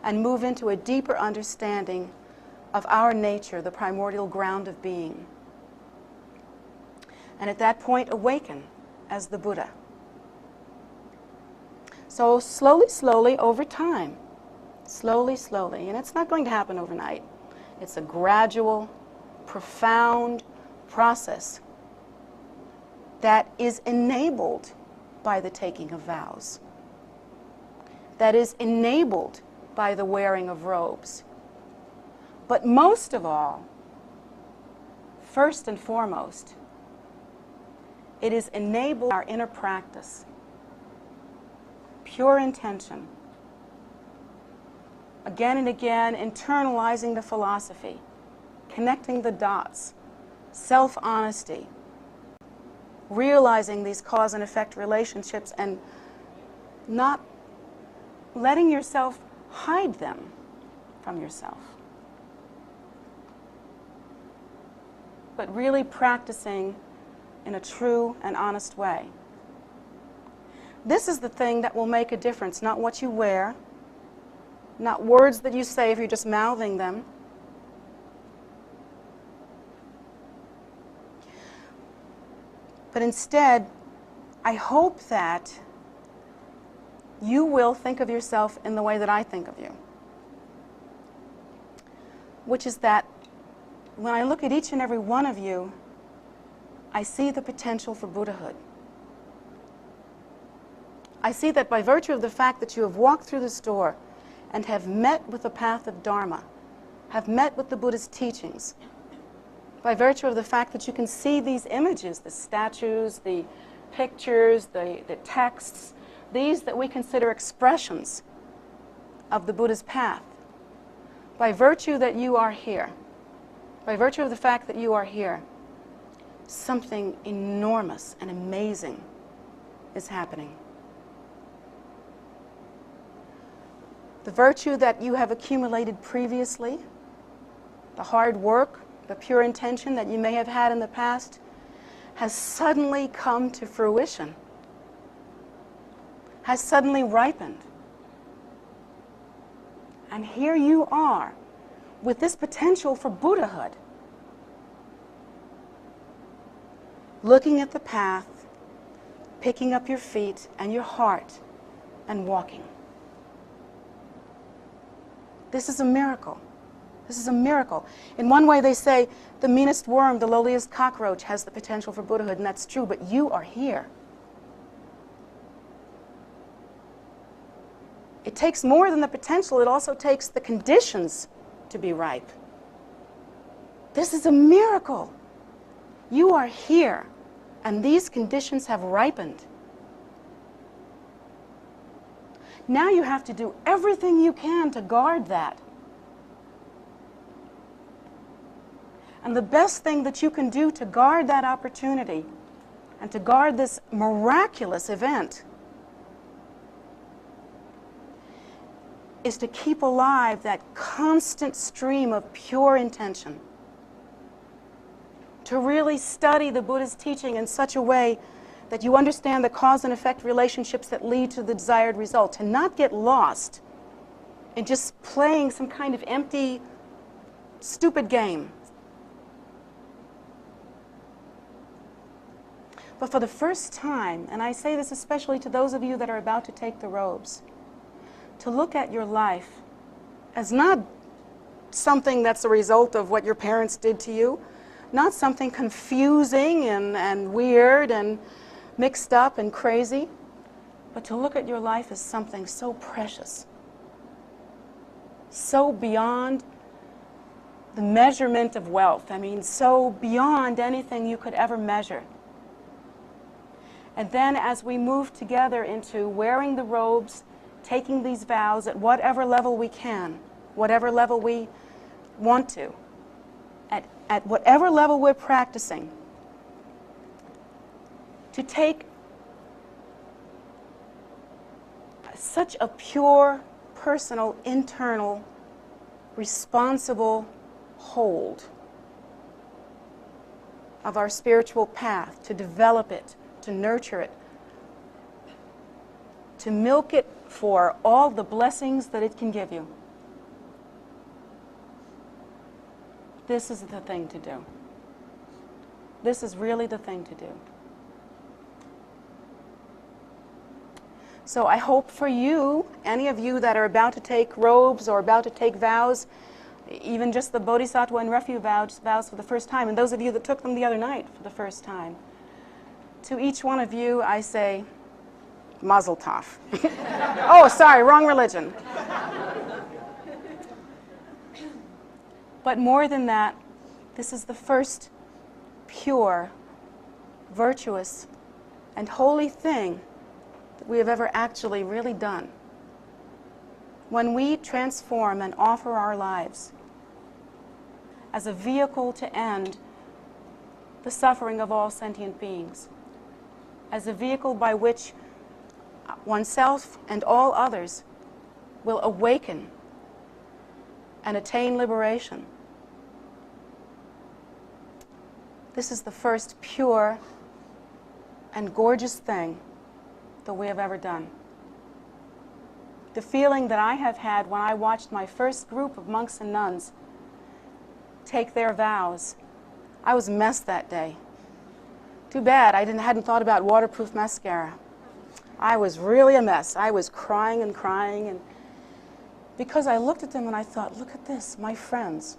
and move into a deeper understanding of our nature, the primordial ground of being. And at that point awaken as the Buddha. So slowly, slowly, over time, slowly, and it's not going to happen overnight. It's a gradual, profound process that is enabled by the taking of vows, that is enabled by the wearing of robes. But most of all, first and foremost, it is enabled by our inner practice, pure intention, again and again internalizing the philosophy, connecting the dots, self-honesty, realizing these cause and effect relationships and not letting yourself hide them from yourself, but really practicing in a true and honest way. This is the thing that will make a difference, not what you wear, not words that you say if you're just mouthing them. But instead, I hope that you will think of yourself in the way that I think of you, which is that when I look at each and every one of you, I see the potential for Buddhahood. I see that by virtue of the fact that you have walked through this door and have met with the path of Dharma, have met with the Buddha's teachings, by virtue of the fact that you can see these images, the statues, the pictures, the texts, these that we consider expressions of the Buddha's path, by virtue that you are here, by virtue of the fact that you are here, something enormous and amazing is happening. The virtue that you have accumulated previously the hard work, the pure intention that you may have had in the past has suddenly come to fruition, has suddenly ripened. And here you are with this potential for Buddhahood, looking at the path, picking up your feet and your heart and walking. This is a miracle. This is a miracle. In one way, they say the meanest worm, the lowliest cockroach, has the potential for Buddhahood, and that's true, but you are here. It takes more than the potential. It also takes the conditions to be ripe. This is a miracle. You are here, and these conditions have ripened. Now you have to do everything you can to guard that. And the best thing that you can do to guard that opportunity and to guard this miraculous event is to keep alive that constant stream of pure intention. To really study the Buddha's teaching in such a way that you understand the cause and effect relationships that lead to the desired result. To not get lost in just playing some kind of empty, stupid game. But for the first time, and I say this especially to those of you that are about to take the robes, to look at your life as not something that's a result of what your parents did to you, not something confusing and weird and mixed up and crazy, but to look at your life as something so precious, so beyond the measurement of wealth. I mean, so beyond anything you could ever measure. And then as we move together into wearing the robes, taking these vows at whatever level we can, whatever level we want to, at whatever level we're practicing, to take such a pure, personal, internal, responsible hold of our spiritual path, to develop it, to nurture it, to milk it for all the blessings that it can give you. This is the thing to do. This is really the thing to do. So I hope for you, any of you that are about to take robes or about to take vows, even just the Bodhisattva and Refuge vows for the first time, and those of you that took them the other night for the first time, to each one of you I say, Mazel Tov. Oh, sorry, wrong religion. But more than that, this is the first pure, virtuous, and holy thing that we have ever actually really done. When we transform and offer our lives as a vehicle to end the suffering of all sentient beings, as a vehicle by which oneself and all others will awaken and attain liberation. This is the first pure and gorgeous thing that we have ever done. The feeling that I have had when I watched my first group of monks and nuns take their vows, I was a mess that day. Too bad I hadn't thought about waterproof mascara. I was really a mess. I was crying and crying, and because I looked at them and I thought, look at this, my friends,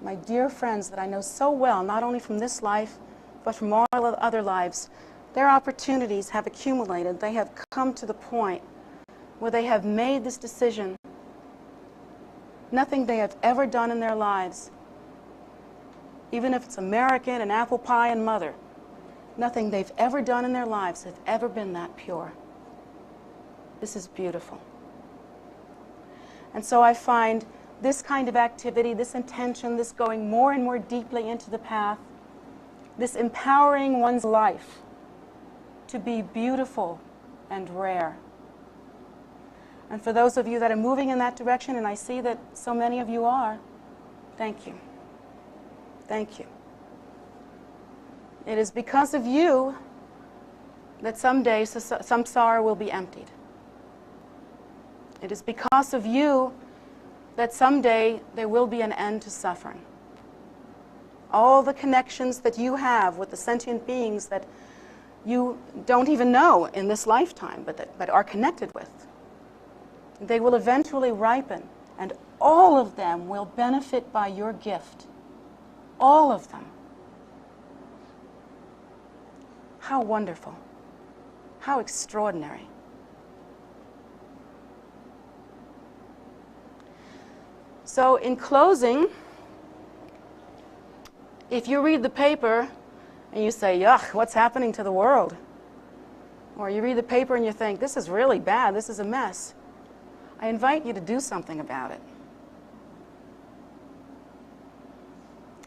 my dear friends that I know so well, not only from this life, but from all other lives. Their opportunities have accumulated. They have come to the point where they have made this decision. Nothing they have ever done in their lives, even if it's American and apple pie and mother, nothing they've ever done in their lives has ever been that pure. This is beautiful. And so I find this kind of activity, this intention, this going more and more deeply into the path, this empowering one's life to be beautiful and rare. And for those of you that are moving in that direction, and I see that so many of you are, Thank you. Thank you. It is because of you that someday samsara will be emptied. It is because of you that someday there will be an end to suffering. All the connections that you have with the sentient beings that you don't even know in this lifetime, but are connected with, they will eventually ripen, and all of them will benefit by your gift. All of them. How wonderful. How extraordinary. So in closing, if you read the paper and you say, yuck, what's happening to the world? Or you read the paper and you think, this is really bad, this is a mess. I invite you to do something about it.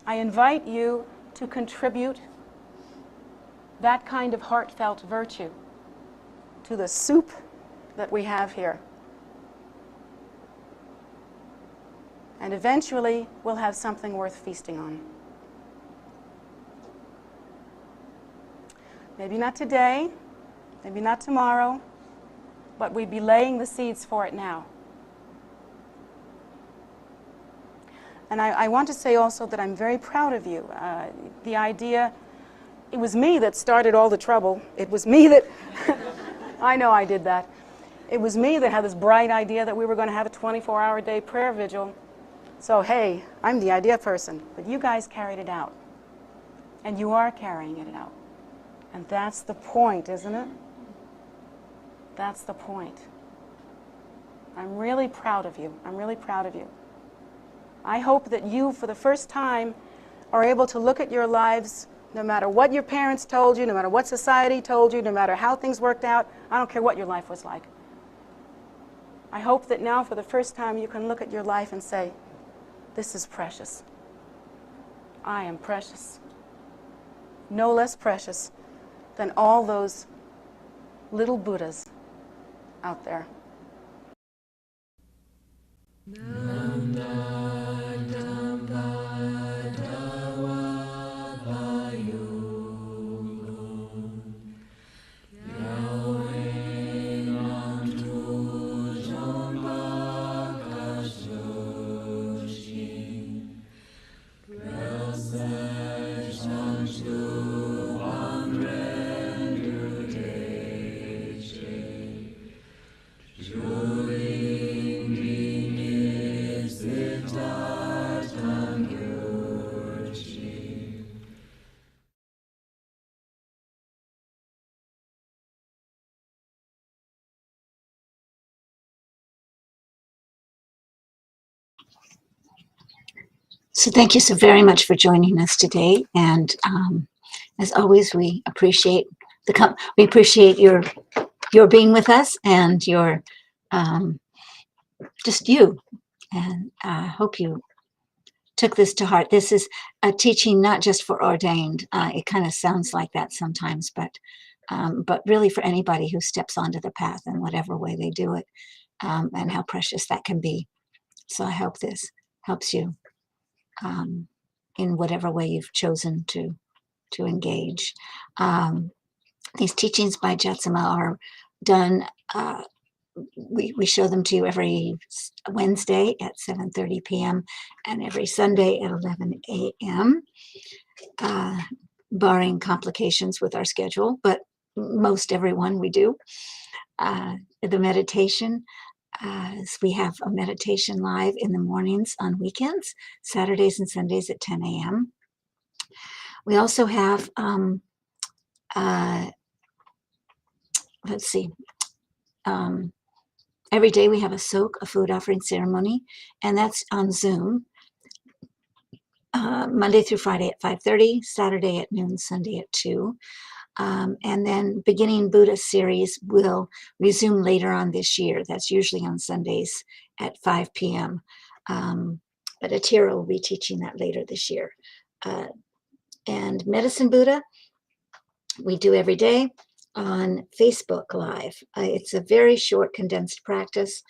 I invite you to contribute that kind of heartfelt virtue to the soup that we have here. And eventually, we'll have something worth feasting on. Maybe not today, maybe not tomorrow, but we'd be laying the seeds for it now. And I want to say also that I'm very proud of you. The idea, it was me that started all the trouble. It was me that, I know I did that. It was me that had this bright idea that we were going to have a 24-hour-a-day prayer vigil. So, hey, I'm the idea person. But you guys carried it out. And you are carrying it out. And that's the point, isn't it? That's the point. I'm really proud of you. I'm really proud of you. I hope that you, for the first time, are able to look at your lives, no matter what your parents told you, no matter what society told you, no matter how things worked out. I don't care what your life was like. I hope that now, for the first time, you can look at your life and say, this is precious. I am precious. No less precious than all those little Buddhas out there. So thank you so very much for joining us today. And as always, we appreciate we appreciate your being with us and your just you. And I hope you took this to heart. This is a teaching not just for ordained. It kind of sounds like that sometimes, but really for anybody who steps onto the path in whatever way they do it, and how precious that can be. So I hope this helps you in whatever way you've chosen to engage. These teachings by Jetsunma are done. We show them to you every Wednesday at 7:30 p.m. and every Sunday at 11 a.m., barring complications with our schedule, but most everyone we do. The meditation, we have a meditation live in the mornings on weekends, Saturdays and Sundays at 10 a.m. We also have, let's see, every day we have a soak, a food offering ceremony, and that's on Zoom, Monday through Friday at 5:30, Saturday at noon, Sunday at 2. And then Beginning Buddha series will resume later on this year. That's usually on Sundays at 5 p.m. But Atira will be teaching that later this year. And Medicine Buddha, we do every day on Facebook Live. It's a very short, condensed practice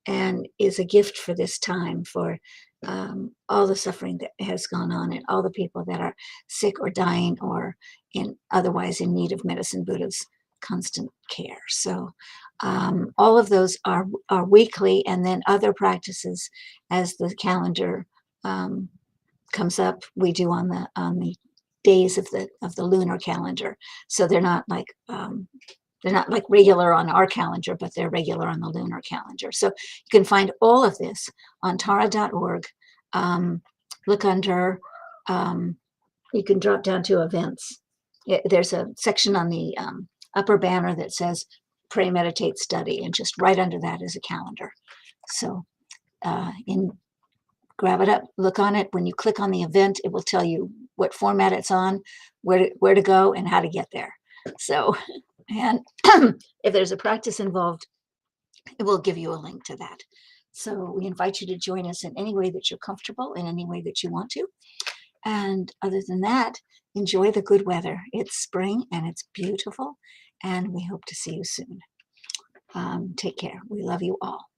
and is a gift for this time for all the suffering that has gone on and all the people that are sick or dying or otherwise in need of medicine Buddha's constant care. So all of those are weekly, and then other practices as the calendar comes up, we do on the days of the lunar calendar. So they're not like regular on our calendar, but they're regular on the lunar calendar. So you can find all of this on tara.org. Look under, you can drop down to events. There's a section on the upper banner that says pray, meditate, study, and just right under that is a calendar. So grab it up, look on it. When you click on the event, it will tell you what format it's on, where to go, and how to get there. So, and if there's a practice involved, it will give you a link to that. So we invite you to join us in any way that you're comfortable, in any way that you want to. And other than that, enjoy the good weather. It's spring and it's beautiful, and we hope to see you soon. Take care. We love you all.